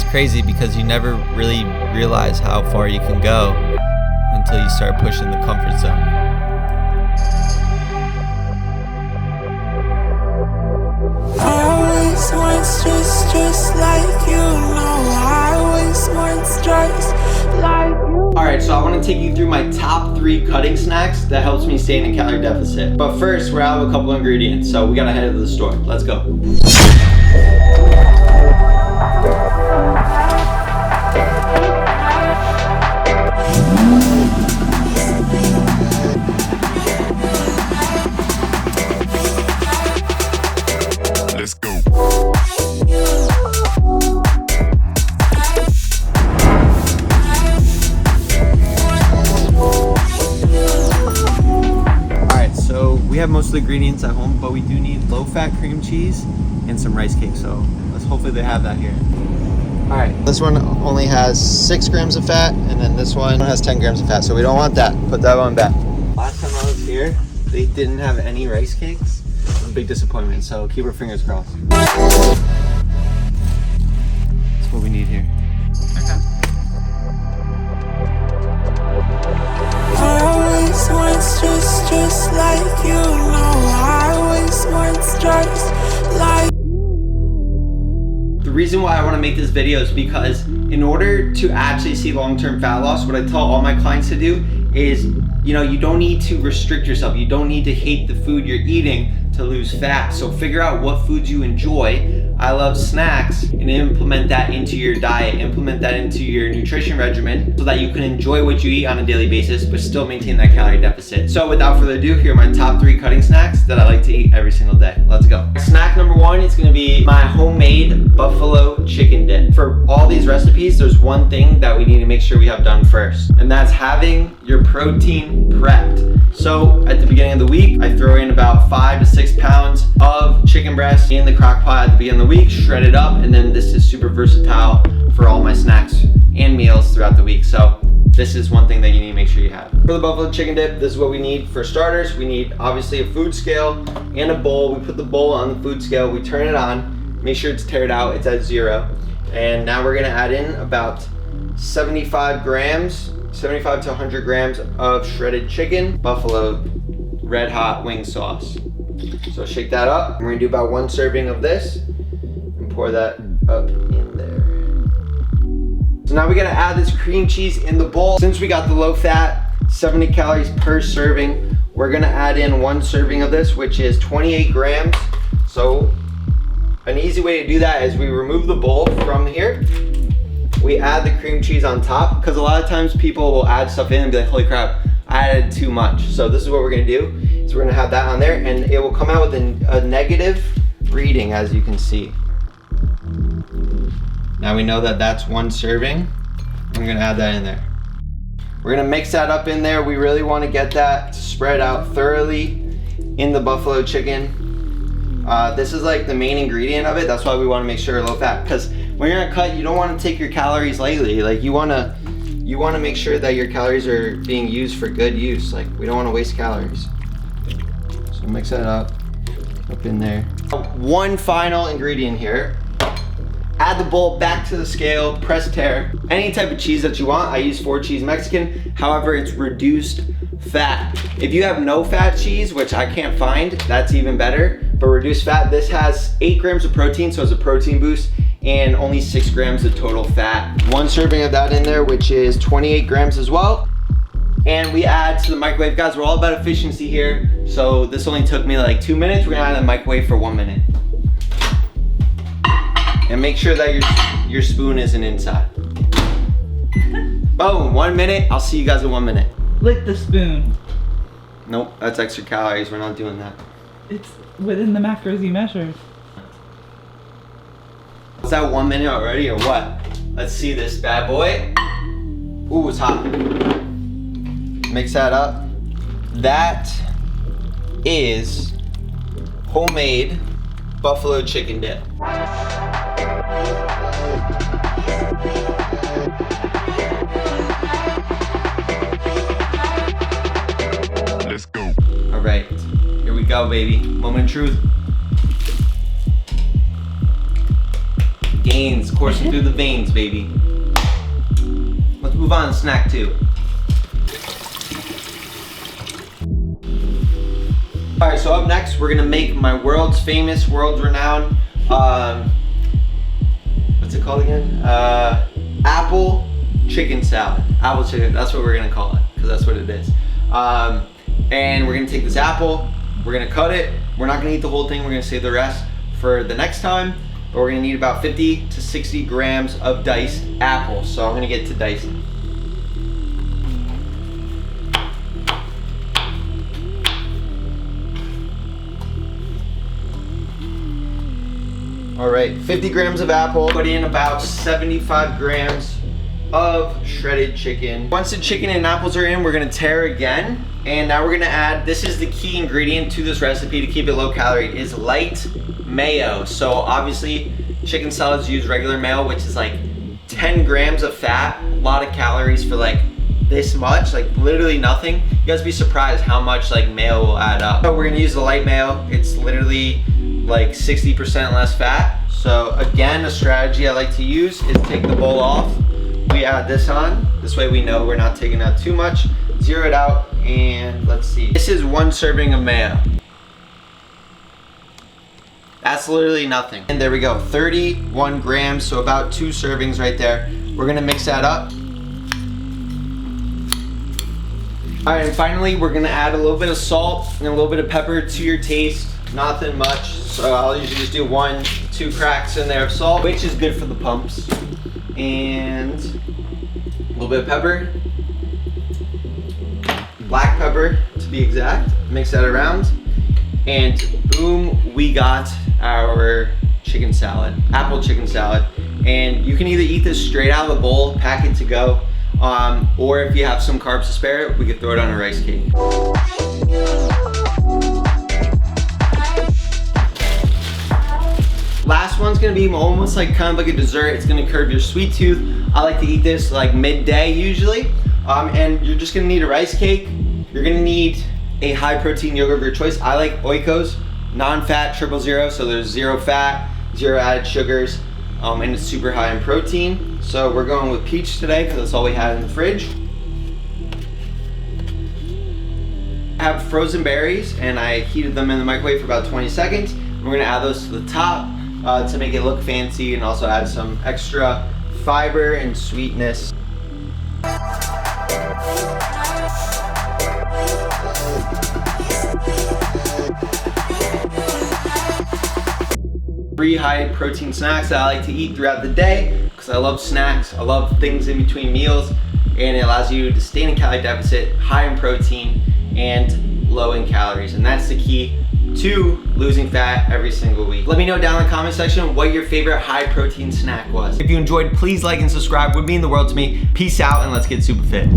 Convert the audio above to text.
crazy because you never really realize how far you can go until you start pushing the comfort zone. Always want just like you know. I always want stress like you. Alright, so I want to take you through my top 3 cutting snacks that helps me stay in a calorie deficit. But first, we're out of a couple ingredients, so we gotta head to the store. Let's go. Let's go. Alright, so we have most of the ingredients at home, but we do need low-fat cream cheese and some rice cakes, so hopefully they have that here. Alright, this one only has 6 grams of fat, and then this one has 10 grams of fat, so we don't want that. Put that one back. Last time I was here, they didn't have any rice cakes. It was a big disappointment, so keep our fingers crossed. That's what we need here. Okay. I always want just like you know. I always want stress like. The reason why I want to make this video is because in order to actually see long-term fat loss, what I tell all my clients to do is, you don't need to restrict yourself. You don't need to hate the food you're eating to lose fat. So figure out what foods you enjoy. I love snacks, and implement that into your diet, implement that into your nutrition regimen so that you can enjoy what you eat on a daily basis but still maintain that calorie deficit. So without further ado, here are my top 3 cutting snacks that I like to eat every single day. Let's go. Snack number 1 is gonna be my homemade buffalo chicken dip. For all these recipes, there's one thing that we need to make sure we have done first, and that's having your protein prepped. So at the beginning of the week, I throw in about 5 to 6 pounds of chicken breast in the crock pot at the beginning of the week, shred it up, and then this is super versatile for all my snacks and meals throughout the week. So this is one thing that you need to make sure you have. For the buffalo chicken dip, this is what we need for starters. We need obviously a food scale and a bowl. We put the bowl on the food scale, we turn it on, make sure it's tared out, it's at 0. And now we're gonna add in about 75 to 100 grams of shredded chicken, buffalo red hot wing sauce. So shake that up. We're gonna do about 1 serving of this and pour that up in there. So now we gotta add this cream cheese in the bowl. Since we got the low fat, 70 calories per serving, we're gonna add in 1 serving of this, which is 28 grams. So an easy way to do that is we remove the bowl from here. We add the cream cheese on top, because a lot of times people will add stuff in and be like, holy crap, I added too much. So this is what we're gonna do. So we're gonna have that on there, and it will come out with a negative reading, as you can see. Now we know that that's 1 serving. I'm gonna add that in there. We're gonna mix that up in there. We really wanna get that to spread out thoroughly in the buffalo chicken. This is like the main ingredient of it. That's why we wanna make sure low fat, because when you're gonna cut, you don't wanna take your calories lightly. Like you wanna make sure that your calories are being used for good use. Like we don't wanna waste calories. So mix that up in there. 1 final ingredient here. Add the bowl back to the scale, press tare. Any type of cheese that you want. I use 4 cheese Mexican. However, it's reduced fat. If you have no fat cheese, which I can't find, that's even better. But reduced fat, this has 8 grams of protein, so it's a protein boost, and only 6 grams of total fat. 1 serving of that in there, which is 28 grams as well. And we add to the microwave. Guys, we're all about efficiency here. So this only took me like 2 minutes. We're gonna add in the microwave for 1 minute. And make sure that your spoon isn't inside. Boom, 1 minute. I'll see you guys in 1 minute. Lick the spoon. Nope, that's extra calories. We're not doing that. It's within the macros you measured. Is that 1 minute already or what? Let's see this bad boy. Ooh, it's hot. Mix that up. That is homemade buffalo chicken dip. Let's go. All right, here we go, baby. Moment of truth. Game veins, coursing through the veins, baby. Let's move on to snack 2. All right, so up next, we're gonna make my world's famous, world renowned, what's it called again? Apple chicken salad. Apple chicken, that's what we're gonna call it, because that's what it is. And we're gonna take this apple, we're gonna cut it. We're not gonna eat the whole thing, we're gonna save the rest for the next time. But we're gonna need about 50 to 60 grams of diced apples. So I'm gonna get to dicing. All right, 50 grams of apple. Put in about 75 grams of shredded chicken. Once the chicken and apples are in, we're gonna tear again. And now we're gonna add, this is the key ingredient to this recipe to keep it low calorie, is light mayo. So obviously, chicken salads use regular mayo, which is like 10 grams of fat, a lot of calories for like this much, like literally nothing. You guys be surprised how much like mayo will add up. So we're gonna use the light mayo. It's literally like 60% less fat. So again, a strategy I like to use is take the bowl off. We add this on. This way we know we're not taking out too much. Zero it out, and let's see. This is 1 serving of mayo. That's literally nothing. And there we go, 31 grams, so about 2 servings right there. We're gonna mix that up. All right, and finally, we're gonna add a little bit of salt and a little bit of pepper to your taste. Nothing much, so I'll usually just do 1, 2 cracks in there of salt, which is good for the pumps. And a little bit of pepper. Black pepper, to be exact. Mix that around. And boom, we got our chicken salad, apple chicken salad. And you can either eat this straight out of the bowl, pack it to go, or if you have some carbs to spare, we could throw it on a rice cake. Last one's gonna be almost like kind of like a dessert. It's gonna curb your sweet tooth. I like to eat this like midday usually. And you're just gonna need a rice cake. You're gonna need a high protein yogurt of your choice. I like Oikos, non-fat, 000, so there's 0 fat, 0 added sugars, and it's super high in protein. So we're going with peach today because that's all we had in the fridge. I have frozen berries and I heated them in the microwave for about 20 seconds. We're gonna add those to the top to make it look fancy and also add some extra fiber and sweetness. 3 high protein snacks that I like to eat throughout the day because I love snacks. I love things in between meals, and it allows you to stay in a calorie deficit, high in protein and low in calories. And that's the key to losing fat every single week. Let me know down in the comment section what your favorite high protein snack was. If you enjoyed, please like and subscribe. It would mean the world to me. Peace out, and let's get super fit.